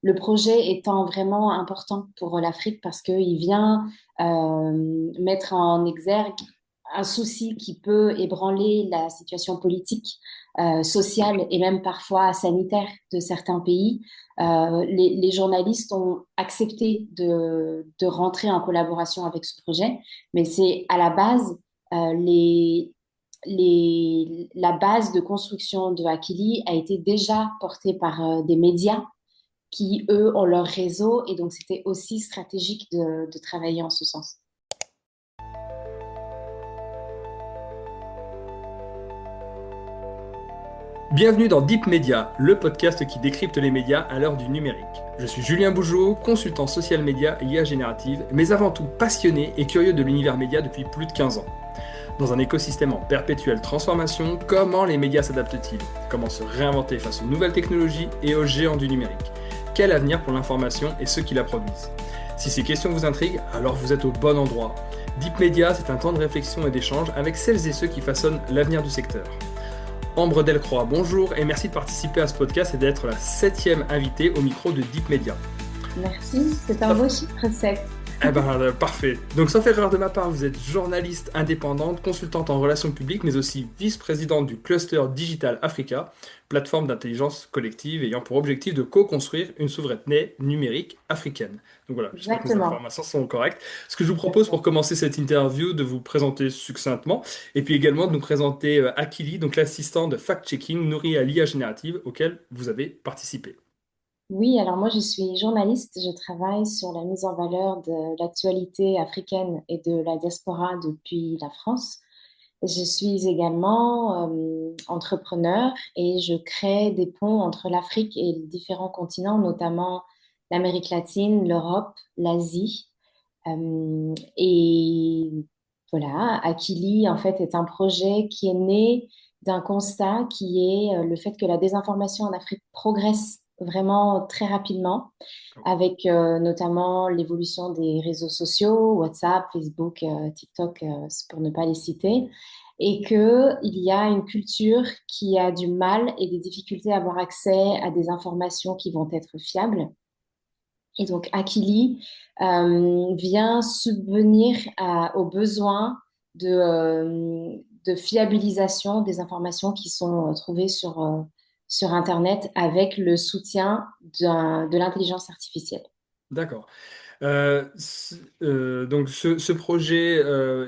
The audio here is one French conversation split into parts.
le projet étant vraiment important pour l'Afrique parce qu'il vient mettre en exergue un souci qui peut ébranler la situation politique, sociale et même parfois sanitaire de certains pays. Les journalistes ont accepté de rentrer en collaboration avec ce projet, mais c'est à la base la base de construction de Akili a été déjà portée par des médias qui, eux, ont leur réseau et donc c'était aussi stratégique de travailler en ce sens. Bienvenue dans Deep Media, le podcast qui décrypte les médias à l'heure du numérique. Je suis Julien Bougeot, consultant social média et IA générative, mais avant tout passionné et curieux de l'univers média depuis plus de 15 ans. Dans un écosystème en perpétuelle transformation, comment les médias s'adaptent-ils? Comment se réinventer face aux nouvelles technologies et aux géants du numérique? Quel avenir pour l'information et ceux qui la produisent? Si ces questions vous intriguent, alors vous êtes au bon endroit. Deep Media, c'est un temps de réflexion et d'échange avec celles et ceux qui façonnent l'avenir du secteur. Ambre Delcroix, bonjour et merci de participer à ce podcast et d'être la 7e invitée au micro de Deep Media. Merci, c'est un beau chiffre 7. Parfait. Donc, sauf erreur de ma part, vous êtes journaliste indépendante, consultante en relations publiques, mais aussi vice-présidente du Cluster Digital Africa, plateforme d'intelligence collective ayant pour objectif de co-construire une souveraineté numérique africaine. Donc voilà, j'espère que mes Exactement. informations sont correctes. Ce que je vous propose pour Exactement. commencer cette interview, de vous présenter succinctement, et puis également de nous présenter Akili, donc l'assistant de fact-checking nourri à l'IA générative auquel vous avez participé. Oui, alors moi je suis journaliste, je travaille sur la mise en valeur de l'actualité africaine et de la diaspora depuis la France. Je suis également entrepreneur et je crée des ponts entre l'Afrique et les différents continents, notamment l'Amérique latine, l'Europe, l'Asie. Et voilà, Akili, en fait, est un projet qui est né d'un constat qui est le fait que la désinformation en Afrique progresse vraiment très rapidement, avec notamment l'évolution des réseaux sociaux, WhatsApp, Facebook, TikTok, pour ne pas les citer, et qu'il y a une culture qui a du mal et des difficultés à avoir accès à des informations qui vont être fiables. Et donc, Akili vient subvenir aux besoins de fiabilisation des informations qui sont trouvées sur Internet avec le soutien de l'intelligence artificielle. D'accord. Donc ce projet,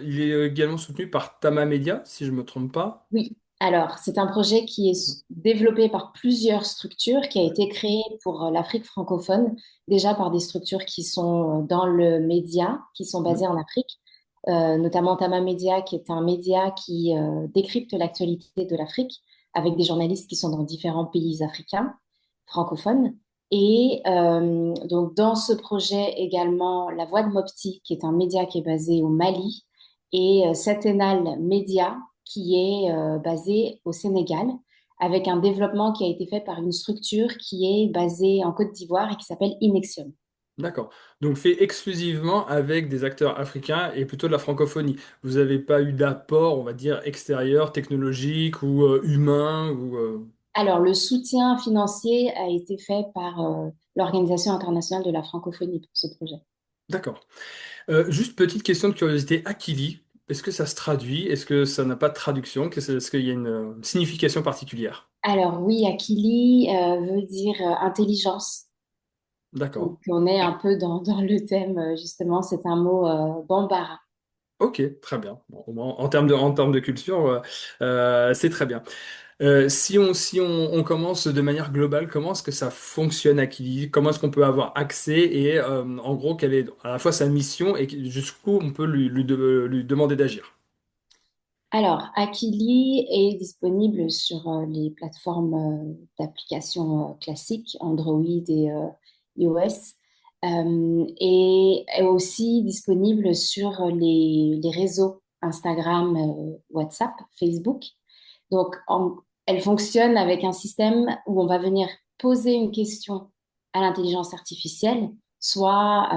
il est également soutenu par Tama Media, si je ne me trompe pas. Oui, alors c'est un projet qui est développé par plusieurs structures, qui a été créé pour l'Afrique francophone, déjà par des structures qui sont dans le média, qui sont Mhm. basées en Afrique, notamment Tama Media, qui est un média qui décrypte l'actualité de l'Afrique avec des journalistes qui sont dans différents pays africains francophones. Et donc dans ce projet également, La Voix de Mopti, qui est un média qui est basé au Mali, et Satenal Media, qui est basé au Sénégal, avec un développement qui a été fait par une structure qui est basée en Côte d'Ivoire et qui s'appelle Inexium. D'accord. Donc fait exclusivement avec des acteurs africains et plutôt de la francophonie. Vous n'avez pas eu d'apport, on va dire, extérieur, technologique ou humain ou Alors, le soutien financier a été fait par l'Organisation internationale de la francophonie pour ce projet. D'accord. Juste petite question de curiosité, Akili, est-ce que ça se traduit? Est-ce que ça n'a pas de traduction? Est-ce qu'il y a une signification particulière? Alors oui, Akili veut dire intelligence. D'accord. Donc, on est un peu dans le thème, justement, c'est un mot bambara. Ok, très bien. Bon, au moins, en termes de culture, c'est très bien. Si on commence de manière globale, comment est-ce que ça fonctionne Akili? Comment est-ce qu'on peut avoir accès et en gros, quelle est à la fois sa mission et jusqu'où on peut lui demander d'agir? Alors, Akili est disponible sur les plateformes d'applications classiques, Android et iOS, et est aussi disponible sur les réseaux Instagram, WhatsApp, Facebook. Donc, elle fonctionne avec un système où on va venir poser une question à l'intelligence artificielle, soit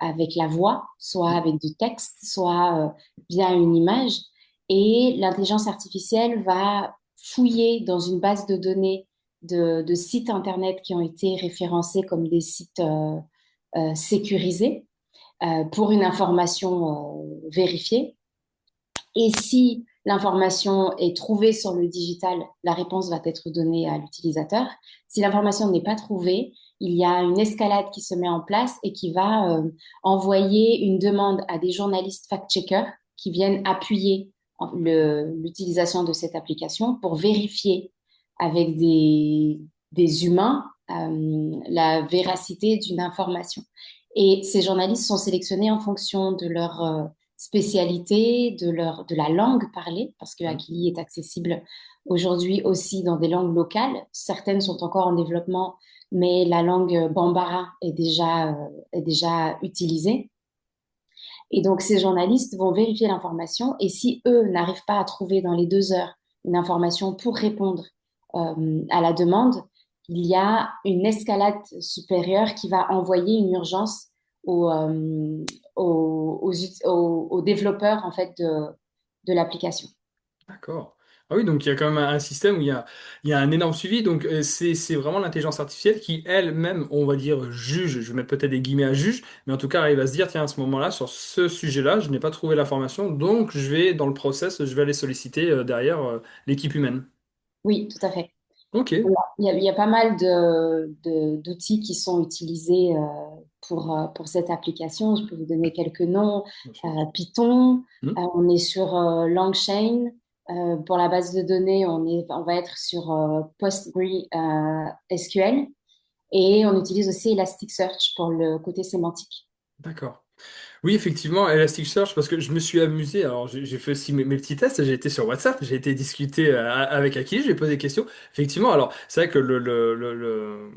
avec la voix, soit avec du texte, soit via une image. Et l'intelligence artificielle va fouiller dans une base de données de sites Internet qui ont été référencés comme des sites sécurisés pour une information vérifiée. Et si l'information est trouvée sur le digital, la réponse va être donnée à l'utilisateur. Si l'information n'est pas trouvée, il y a une escalade qui se met en place et qui va envoyer une demande à des journalistes fact-checkers qui viennent appuyer l'utilisation de cette application pour vérifier avec des humains la véracité d'une information. Et ces journalistes sont sélectionnés en fonction de leur spécialité, de la langue parlée, parce que Mhm. Akili est accessible aujourd'hui aussi dans des langues locales. Certaines sont encore en développement, mais la langue Bambara est déjà utilisée. Et donc, ces journalistes vont vérifier l'information et si eux n'arrivent pas à trouver dans les 2 heures une information pour répondre à la demande, il y a une escalade supérieure qui va envoyer une urgence aux, aux développeurs en fait de l'application. D'accord. Ah oui, donc il y a quand même un système où il y a un énorme suivi. Donc c'est vraiment l'intelligence artificielle qui elle-même, on va dire, juge, je vais mettre peut-être des guillemets à juge, mais en tout cas arrive à se dire, tiens, à ce moment-là, sur ce sujet-là, je n'ai pas trouvé l'information, donc je vais, dans le process, je vais aller solliciter derrière l'équipe humaine. Oui, tout à fait. Ok, Il y a pas mal d'outils qui sont utilisés pour cette application. Je peux vous donner quelques noms. bien sûr. Python, Hmm. on est sur LangChain. Pour la base de données, on va être sur PostgreSQL. Et on utilise aussi Elasticsearch pour le côté sémantique. D'accord. Oui, effectivement, Elasticsearch, parce que je me suis amusé. Alors, j'ai fait aussi mes petits tests. J'ai été sur WhatsApp, j'ai été discuter avec Aki, j'ai posé des questions. Effectivement, alors, c'est vrai que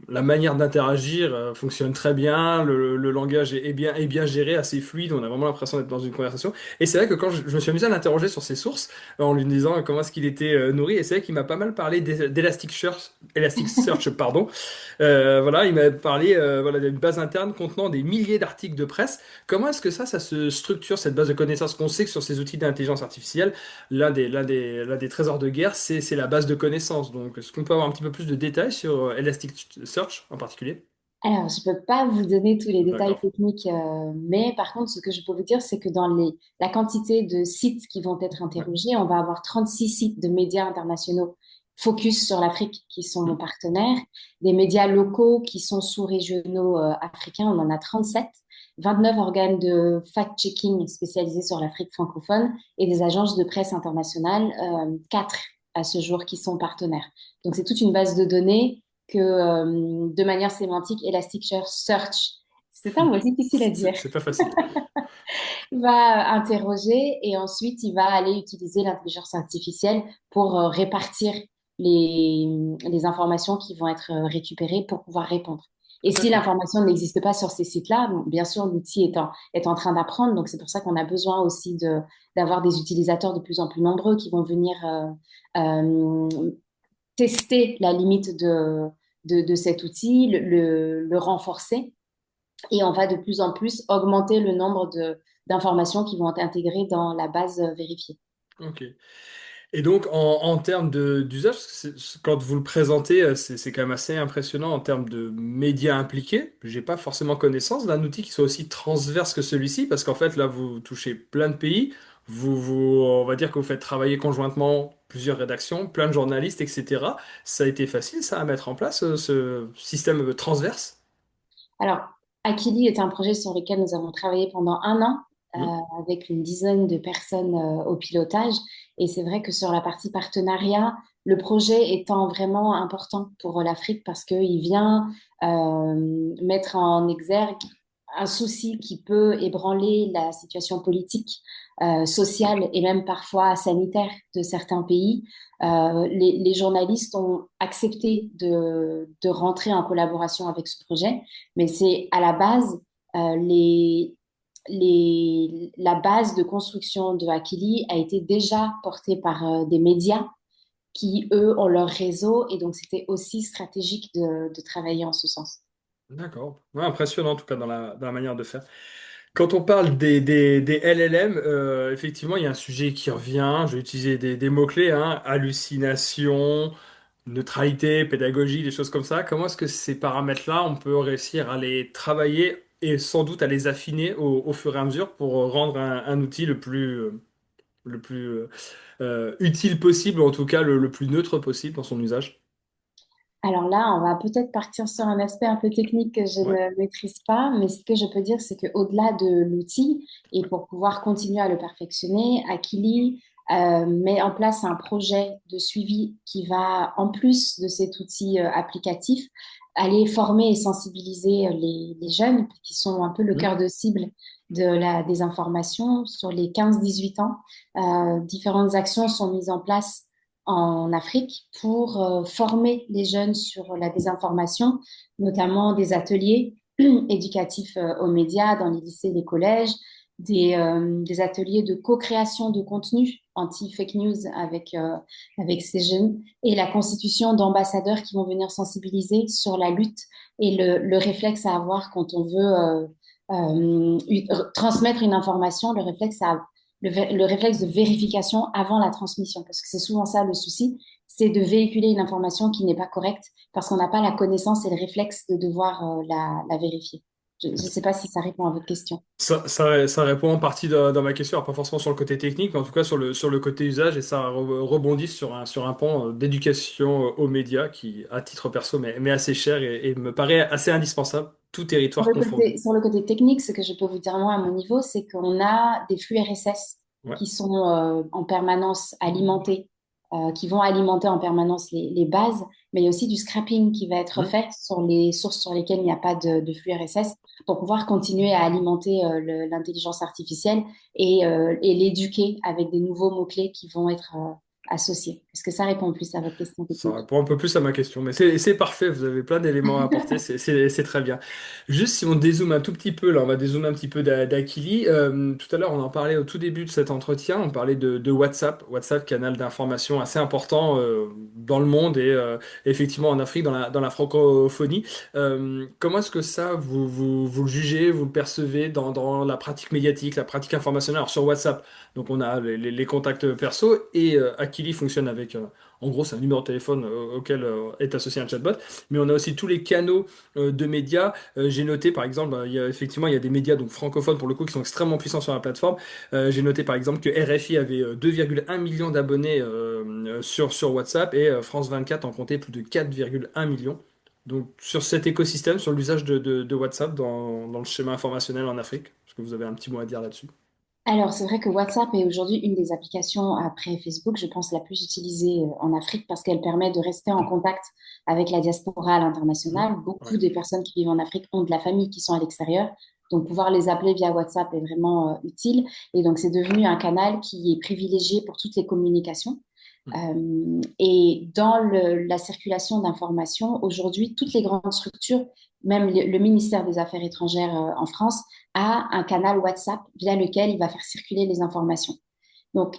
la manière d'interagir fonctionne très bien. Le langage est bien géré, assez fluide. On a vraiment l'impression d'être dans une conversation. Et c'est vrai que quand je me suis amusé à l'interroger sur ses sources, en lui disant comment est-ce qu'il était nourri, et c'est vrai qu'il m'a pas mal parlé d'Elasticsearch, pardon. Voilà, il m'a parlé voilà, d'une base interne contenant des milliers d'articles de presse. Comment est-ce que ça se structure, cette base de connaissances? Qu'on sait que sur ces outils d'intelligence artificielle, l'un des trésors de guerre, c'est la base de connaissances. Donc, est-ce qu'on peut avoir un petit peu plus de détails sur Elasticsearch en particulier? Alors, je ne peux pas vous donner tous les détails D'accord. techniques, mais par contre, ce que je peux vous dire, c'est que dans la quantité de sites qui vont être Ouais. interrogés, on va avoir 36 sites de médias internationaux focus sur l'Afrique qui sont nos Hmm. partenaires, des médias locaux qui sont sous-régionaux africains, on en a 37, 29 organes de fact-checking spécialisés sur l'Afrique francophone et des agences de presse internationales, 4 à ce jour qui sont partenaires. Donc, c'est toute une base de données que de manière sémantique, Elasticsearch, c'est un mot difficile à dire, C'est pas facile. va interroger et ensuite il va aller utiliser l'intelligence artificielle pour répartir les informations qui vont être récupérées pour pouvoir répondre. Et si D'accord. l'information n'existe pas sur ces sites-là, bon, bien sûr, l'outil est en train d'apprendre, donc c'est pour ça qu'on a besoin aussi d'avoir des utilisateurs de plus en plus nombreux qui vont venir euh, tester la limite de cet outil, le renforcer, et on va de plus en plus augmenter le nombre d'informations qui vont être intégrées dans la base vérifiée. Ok. Et donc, en termes d'usage, quand vous le présentez, c'est quand même assez impressionnant en termes de médias impliqués. J'ai pas forcément connaissance d'un outil qui soit aussi transverse que celui-ci, parce qu'en fait, là, vous touchez plein de pays. On va dire que vous faites travailler conjointement plusieurs rédactions, plein de journalistes, etc. Ça a été facile, ça, à mettre en place, ce système transverse? Alors, Akili est un projet sur lequel nous avons travaillé pendant 1 an Hmm. avec une dizaine de personnes au pilotage. Et c'est vrai que sur la partie partenariat, le projet étant vraiment important pour l'Afrique parce qu'il vient mettre en exergue un souci qui peut ébranler la situation politique, sociale et même parfois sanitaire de certains pays. Les journalistes ont accepté de rentrer en collaboration avec ce projet, mais c'est à la base la base de construction de Akili a été déjà portée par des médias qui, eux, ont leur réseau et donc c'était aussi stratégique de travailler en ce sens. D'accord. Ouais, impressionnant, en tout cas, dans la manière de faire. Quand on parle des LLM, effectivement, il y a un sujet qui revient. Je vais utiliser des mots-clés, hein, hallucination, neutralité, pédagogie, des choses comme ça, comment est-ce que ces paramètres-là, on peut réussir à les travailler et sans doute à les affiner au fur et à mesure pour rendre un outil le plus utile possible, ou en tout cas le plus neutre possible dans son usage? Alors là, on va peut-être partir sur un aspect un peu technique que je Ouais. ne maîtrise pas, mais ce que je peux dire, c'est qu'au-delà de l'outil, et Ouais. pour pouvoir continuer à le perfectionner, Akili met en place un projet de suivi qui va, en plus de cet outil applicatif, aller former et sensibiliser les jeunes, qui sont un peu le Hmm. cœur de cible de la désinformation sur les 15-18 ans. Différentes actions sont mises en place en Afrique pour former les jeunes sur la désinformation, notamment des ateliers éducatifs aux médias dans les lycées et les collèges, des ateliers de co-création de contenu anti-fake news avec ces jeunes et la constitution d'ambassadeurs qui vont venir sensibiliser sur la lutte et le réflexe à avoir quand on veut transmettre une information, le réflexe le réflexe de vérification avant la transmission, parce que c'est souvent ça le souci, c'est de véhiculer une information qui n'est pas correcte parce qu'on n'a pas la connaissance et le réflexe de devoir la vérifier. Je ne sais pas si ça répond à votre question. Ça répond en partie dans ma question, alors pas forcément sur le côté technique, mais en tout cas sur le côté usage, et ça rebondit sur un pan d'éducation aux médias qui, à titre perso, m'est assez cher et me paraît assez indispensable, tout territoire confondu. Sur le côté technique, ce que je peux vous dire moi à mon niveau, c'est qu'on a des flux RSS Ouais. qui sont en permanence alimentés, qui vont alimenter en permanence les bases, mais il y a aussi du scrapping qui va être Hmm. fait sur les sources sur lesquelles il n'y a pas de flux RSS pour pouvoir continuer à alimenter l'intelligence artificielle et l'éduquer avec des nouveaux mots-clés qui vont être associés. Est-ce que ça répond plus à votre question Ça technique? répond un peu plus à ma question, mais c'est parfait, vous avez plein d'éléments à apporter, c'est très bien. Juste si on dézoome un tout petit peu, là on va dézoomer un petit peu d'Akili. Tout à l'heure on en parlait au tout début de cet entretien, on parlait de WhatsApp, WhatsApp canal d'information assez important dans le monde et effectivement en Afrique, dans la francophonie. Comment est-ce que ça, vous le jugez, vous le percevez dans la pratique médiatique, la pratique informationnelle? Alors sur WhatsApp, donc on a les contacts perso et Akili fonctionne avec... en gros, c'est un numéro de téléphone auquel est associé un chatbot, mais on a aussi tous les canaux de médias. J'ai noté, par exemple, effectivement, il y a des médias donc francophones pour le coup qui sont extrêmement puissants sur la plateforme. J'ai noté par exemple que RFI avait 2,1 millions d'abonnés sur WhatsApp et France 24 en comptait plus de 4,1 millions. Donc sur cet écosystème, sur l'usage de WhatsApp dans le schéma informationnel en Afrique, est-ce que vous avez un petit mot à dire là-dessus? Alors, c'est vrai que WhatsApp est aujourd'hui une des applications après Facebook, je pense, la plus utilisée en Afrique parce qu'elle permet de rester en contact avec la diaspora à Hmm. l'international. Beaucoup Ouais. des personnes qui vivent en Afrique ont de la famille qui sont à l'extérieur. Donc, pouvoir les appeler via WhatsApp est vraiment utile. Et donc, c'est devenu un canal qui est privilégié pour toutes les communications. Hmm. Et dans la circulation d'informations, aujourd'hui, toutes les grandes structures, même le ministère des Affaires étrangères en France, a un canal WhatsApp via lequel il va faire circuler les informations. Donc,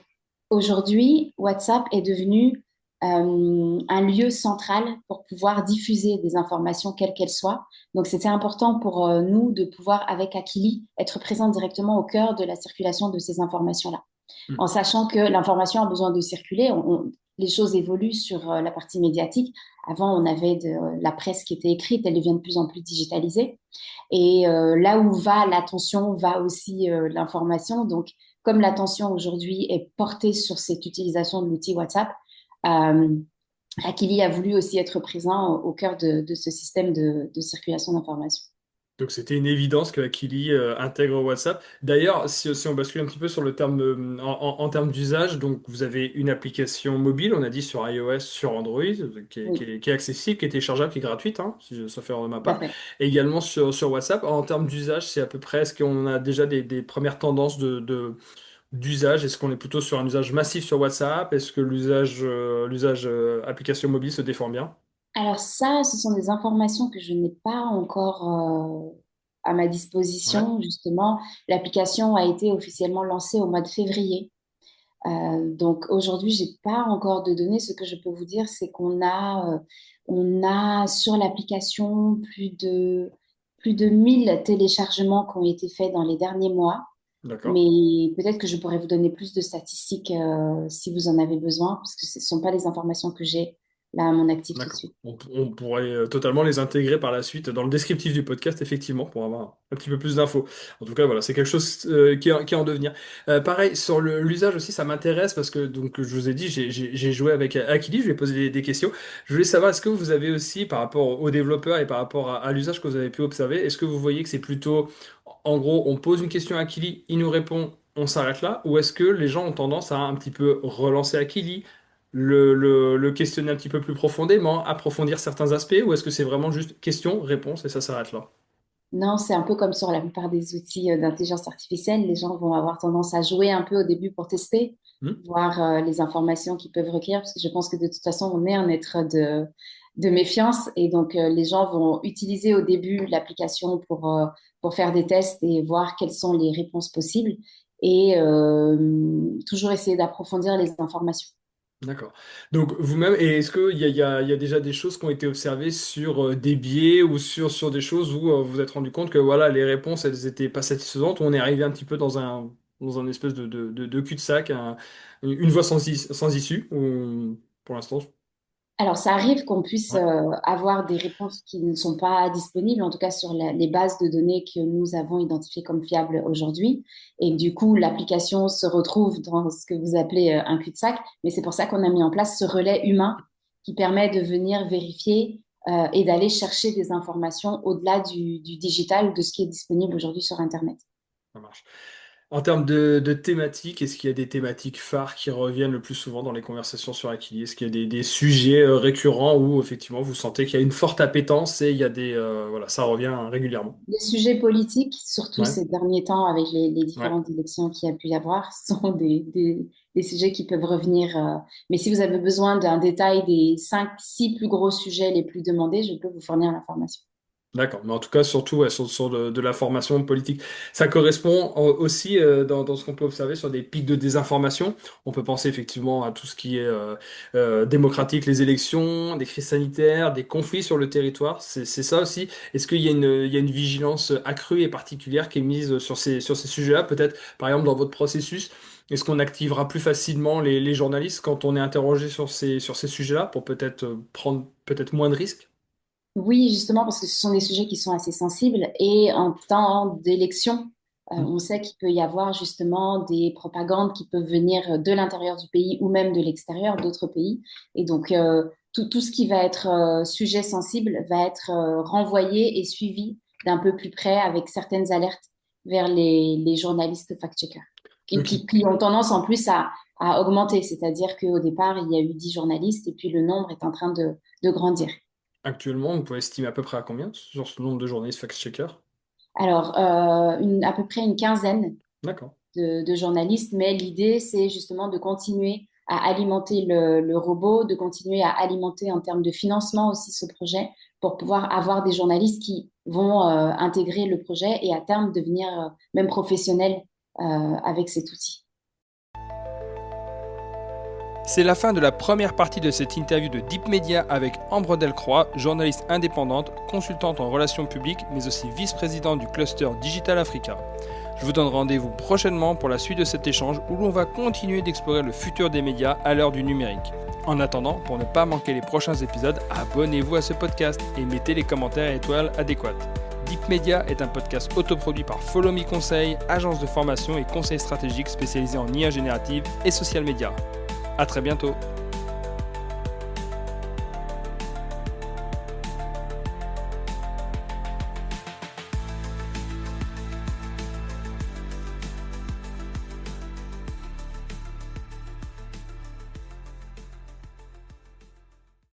aujourd'hui, WhatsApp est devenu un lieu central pour pouvoir diffuser des informations, quelles qu'elles soient. Donc, c'était important pour nous de pouvoir, avec Akili, être présent directement au cœur de la circulation de ces informations-là Hmm. en sachant que l'information a besoin de circuler. Les choses évoluent sur la partie médiatique. Avant, on avait la presse qui était écrite, elle devient de plus en plus digitalisée. Et là où va l'attention, va aussi l'information. Donc, comme l'attention aujourd'hui est portée sur cette utilisation de l'outil WhatsApp, euh, Akili a voulu aussi être présent au cœur de ce système de circulation d'informations. Donc c'était une évidence que Akili intègre WhatsApp. D'ailleurs, si on bascule un petit peu sur le terme en termes d'usage, donc vous avez une application mobile, on a dit sur iOS, sur Android, Oui, qui est accessible, qui est téléchargeable, qui est gratuite, hein, si je, sauf erreur de ma tout à part. fait. Et également sur WhatsApp. En termes d'usage, c'est à peu près, est-ce qu'on a déjà des premières tendances d'usage? Est-ce qu'on est plutôt sur un usage massif sur WhatsApp? Est-ce que l'usage application mobile se défend bien? Alors ça, ce sont des informations que je n'ai pas encore à ma Ouais, disposition. Justement, l'application a été officiellement lancée au mois de février. Donc aujourd'hui, j'ai pas encore de données. Ce que je peux vous dire, c'est on a sur l'application plus de 1000 téléchargements qui ont été faits dans les derniers mois. d'accord. Mais peut-être que je pourrais vous donner plus de statistiques si vous en avez besoin, parce que ce ne sont pas les informations que j'ai là, mon actif tout de D'accord. suite. On pourrait totalement les intégrer par la suite dans le descriptif du podcast, effectivement, pour avoir un petit peu plus d'infos. En tout cas, voilà, c'est quelque chose qui est en devenir. Pareil, sur l'usage aussi, ça m'intéresse parce que, donc, je vous ai dit, j'ai joué avec Akili, je lui ai posé des questions. Je voulais savoir, est-ce que vous avez aussi, par rapport aux développeurs et par rapport à l'usage que vous avez pu observer, est-ce que vous voyez que c'est plutôt, en gros, on pose une question à Akili, il nous répond, on s'arrête là, ou est-ce que les gens ont tendance à un petit peu relancer Akili, le questionner un petit peu plus profondément, approfondir certains aspects, ou est-ce que c'est vraiment juste question, réponse et ça s'arrête là? Non, c'est un peu comme sur la plupart des outils d'intelligence artificielle. Les gens vont avoir tendance à jouer un peu au début pour tester, Hmm. voir les informations qu'ils peuvent recueillir, parce que je pense que de toute façon, on est un être de méfiance. Et donc, les gens vont utiliser au début l'application pour faire des tests et voir quelles sont les réponses possibles et toujours essayer d'approfondir les informations. D'accord. Donc vous-même, et est-ce qu'il y a déjà des choses qui ont été observées sur des biais ou sur des choses où vous vous êtes rendu compte que voilà, les réponses, elles étaient pas satisfaisantes, ou on est arrivé un petit peu dans un espèce de cul-de-sac, une voie sans issue, ou pour l'instant. Alors, ça arrive qu'on puisse Ouais. avoir des réponses qui ne sont pas disponibles, en tout cas sur les bases de données que nous avons identifiées comme fiables aujourd'hui. Et du coup, l'application se retrouve dans ce que vous appelez un cul-de-sac. Mais c'est pour ça qu'on a mis en place ce relais humain qui permet de venir vérifier et d'aller chercher des informations au-delà du digital ou de ce qui est disponible aujourd'hui sur Internet. Ça marche. En termes de thématiques, est-ce qu'il y a des thématiques phares qui reviennent le plus souvent dans les conversations sur Aquili? Est-ce qu'il y a des sujets récurrents où effectivement vous sentez qu'il y a une forte appétence et il y a voilà, ça revient régulièrement? Les sujets politiques, surtout Ouais, ces derniers temps avec les ouais. différentes élections qu'il y a pu y avoir, sont des sujets qui peuvent revenir. Mais si vous avez besoin d'un détail des 5, 6 plus gros sujets les plus demandés, je peux vous fournir l'information. D'accord, mais en tout cas, surtout ouais, sur de la formation politique. Ça correspond aussi dans ce qu'on peut observer sur des pics de désinformation. On peut penser effectivement à tout ce qui est démocratique, les élections, des crises sanitaires, des conflits sur le territoire. C'est ça aussi. Est-ce qu'il y a une vigilance accrue et particulière qui est mise sur ces sujets-là? Peut-être, par exemple, dans votre processus, est-ce qu'on activera plus facilement les journalistes quand on est interrogé sur ces sujets-là pour peut-être prendre peut-être moins de risques? Oui, justement, parce que ce sont des sujets qui sont assez sensibles et en temps d'élection, Hmm. on sait qu'il peut y avoir justement des propagandes qui peuvent venir de l'intérieur du pays ou même de l'extérieur, d'autres pays. Et donc, tout ce qui va être sujet sensible va être renvoyé et suivi d'un peu plus près avec certaines alertes vers les journalistes fact-checkers et Donc, qui ont tendance en plus à augmenter. C'est-à-dire qu'au départ, il y a eu 10 journalistes et puis le nombre est en train de grandir. actuellement, vous pouvez estimer à peu près à combien sur ce nombre de journalistes fact-checkers? Alors, à peu près une quinzaine D'accord. de journalistes, mais l'idée, c'est justement de continuer à alimenter le robot, de continuer à alimenter en termes de financement aussi ce projet pour pouvoir avoir des journalistes qui vont intégrer le projet et à terme devenir même professionnels avec cet outil. C'est la fin de la première partie de cette interview de Deep Media avec Ambre Delcroix, journaliste indépendante, consultante en relations publiques, mais aussi vice-présidente du cluster Digital Africa. Je vous donne rendez-vous prochainement pour la suite de cet échange où l'on va continuer d'explorer le futur des médias à l'heure du numérique. En attendant, pour ne pas manquer les prochains épisodes, abonnez-vous à ce podcast et mettez les commentaires et étoiles adéquates. Deep Media est un podcast autoproduit par Follow Me Conseil, agence de formation et conseil stratégique spécialisée en IA générative et social media. À très bientôt.